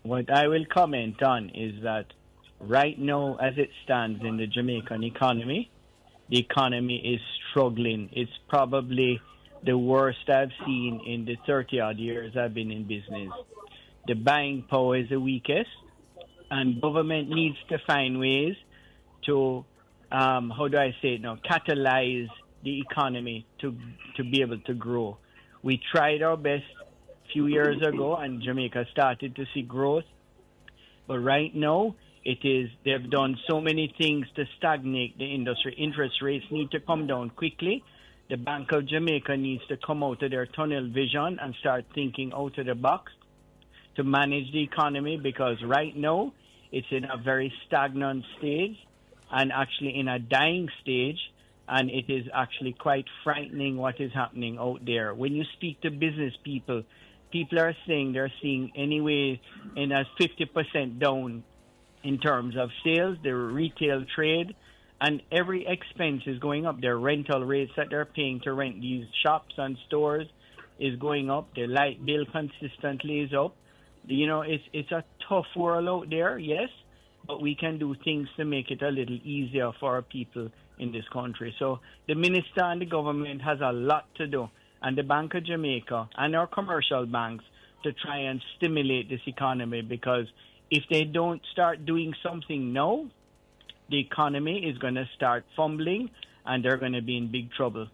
What I will comment on is that right now, as it stands in the Jamaican economy, the economy is struggling. It's probably the worst I've seen in the 30 odd years I've been in business. The buying power is the weakest, and government needs to find ways to, how do I say it now, catalyze the economy to be able to grow. We tried our best a few years ago, and Jamaica started to see growth. But right now, they've done so many things to stagnate the industry. Interest rates need to come down quickly. The Bank of Jamaica needs to come out of their tunnel vision and start thinking out of the box to manage the economy, because right now it's in a very stagnant stage and actually in a dying stage, and it is actually quite frightening what is happening out there. When you speak to business people, people are saying they're seeing anyway in a 50% down in terms of sales, the retail trade, and every expense is going up. Their rental rates that they're paying to rent these shops and stores is going up. Their light bill consistently is up. You know, it's a tough world out there, yes, but we can do things to make it a little easier for our people in this country. So the minister and the government has a lot to do, and the Bank of Jamaica and our commercial banks, to try and stimulate this economy, because if they don't start doing something now, the economy is going to start fumbling and they're going to be in big trouble.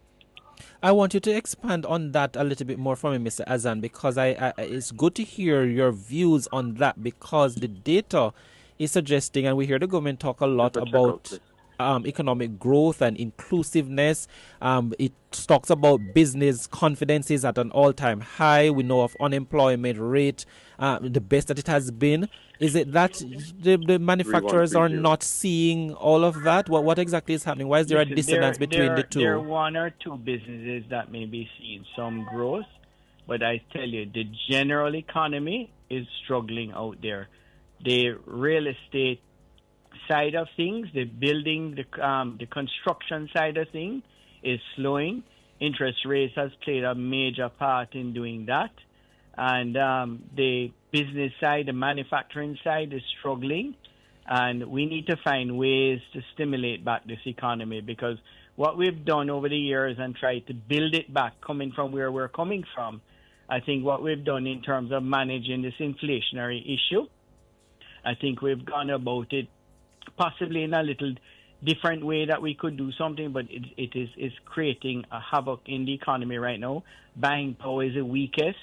I want you to expand on that a little bit more for me, Mr. Azan, because it's good to hear your views on that, because the data is suggesting, and we hear the government talk a lot about economic growth and inclusiveness. It talks about business confidence is at an all-time high. We know of unemployment rate, the best that it has been. Is it that the manufacturers are not seeing all of that? What exactly is happening? Why is there a dissonance between the two? There are one or two businesses that may be seeing some growth, but I tell you, the general economy is struggling out there. The real estate side of things, the building, the construction side of things is slowing. Interest rates has played a major part in doing that. And the business side, the manufacturing side is struggling. And we need to find ways to stimulate back this economy, because what we've done over the years and tried to build it back, coming from where we're coming from, I think what we've done in terms of managing this inflationary issue, I think we've gone about it possibly in a little different way that we could do something, but it is creating a havoc in the economy right now. Buying power is the weakest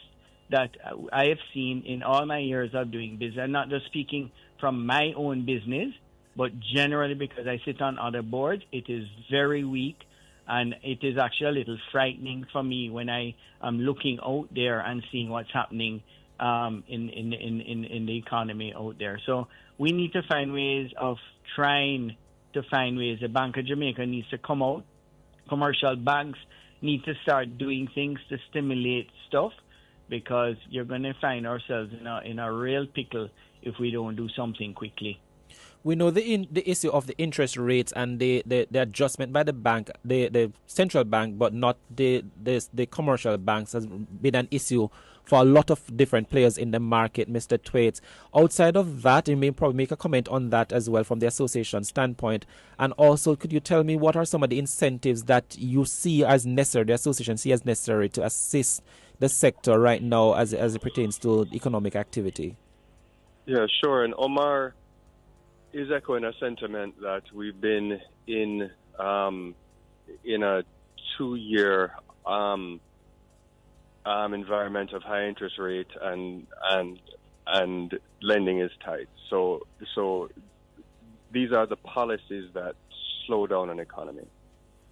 that I have seen in all my years of doing business. I'm not just speaking from my own business, but generally because I sit on other boards, it is very weak, and it is actually a little frightening for me when I am looking out there and seeing what's happening in the economy out there. So we need to find ways of trying to find ways. The Bank of Jamaica needs to come out. Commercial banks need to start doing things to stimulate stuff, because you're going to find ourselves in a real pickle if we don't do something quickly. We know the issue of the interest rates and the adjustment by the bank, the central bank, but not the commercial banks, has been an issue for a lot of different players in the market, Mr. Thwaites. Outside of that, you may probably make a comment on that as well from the association standpoint. And also, could you tell me what are some of the incentives that you see as necessary, the association see as necessary to assist the sector right now as it pertains to economic activity? Yeah, sure. And Omar is echoing a sentiment that we've been in a 2-year environment of high interest rate and lending is tight. So these are the policies that slow down an economy.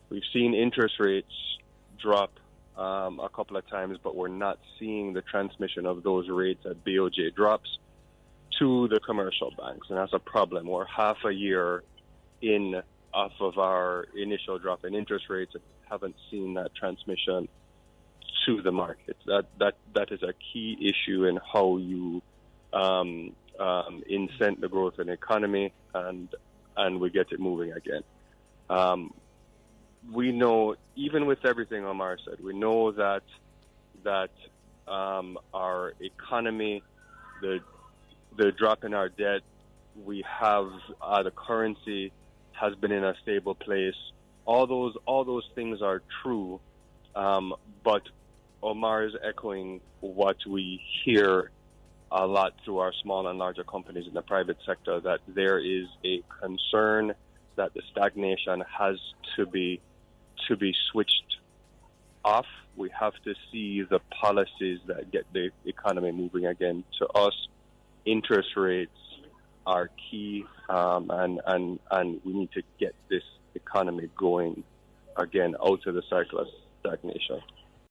We've seen interest rates drop a couple of times, but we're not seeing the transmission of those rates at BOJ drops to the commercial banks, and that's a problem. We're half a year in off of our initial drop in interest rates and haven't seen that transmission to the market. That is a key issue in how you incent the growth in the economy and we get it moving again. We know, even with everything Omar said, we know that our economy, the the drop in our debt. We have the currency has been in a stable place. All those things are true, but Omar is echoing what we hear a lot through our small and larger companies in the private sector, that there is a concern that the stagnation has to be switched off. We have to see the policies that get the economy moving again. To us, interest rates are key, and we need to get this economy going again out of the cycle of stagnation.